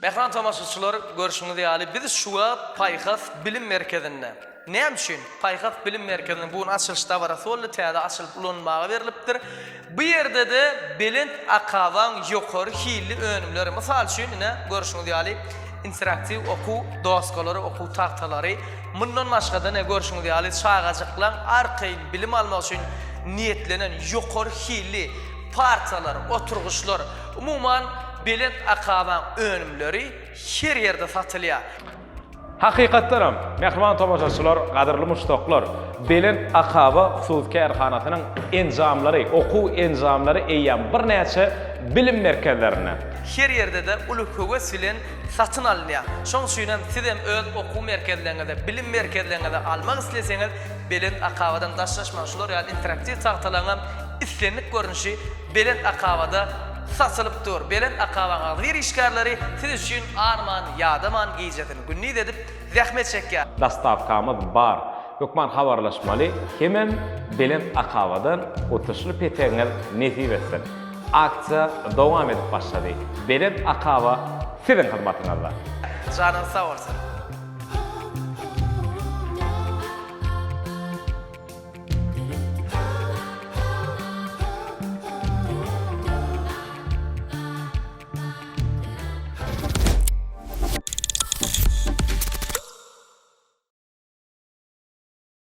Mehman tamaşaçılar görüşünü diýäli biz şuga Paýhas bilim merkezinde. Näme üçin? Paýhas bilim merkezinde bu açılışda var. Soly täze açylyp ulanmagy berilipdir. Bu ýerde de belent akawan ýokary hilli önümleri. Mysal üçin näme görüşünü diýäli interaktiv okuw doskalary, okuw tahtalary, mundan başga ne görüşünü diýäli şagajyklar arkaýyn bilim almak üçin niyetlenen ýokary hilli parçalar, oturguşlar, umuman belent akawan önümleri her ýerde satylýar. Hakykatdaram, mehman tamaşaçylar, gaderli muştoklar, belent akawa husus kärhanatynyň enjamlary, okuw enjamlary eýýän bir näçe bilim merkezlerine. Her ýerde de uluköwe silen satyn alınýar. Şoň üçin hem siz hem öz okuw merkezlerinde, bilim merkezlerinde almak isleseňiz, belent akawadan daşlaşmaşlar ýa-ni interaktiv tahtalarga islenlik görünüşi belent akawada saçılıp dur. Belent akawaň bir işgärleri siz üçin arman, ýadaman giýjetin. Günni edip zähmet çekýär. Dastavkamyz bar. Gökman habarlaşmaly. Hemen belent akawadan otuşly peteňiz nesip etsin. Aksiya dowam edip başlady. Belent akawa siziň hyzmatyňyzda. Canın sağ olsun.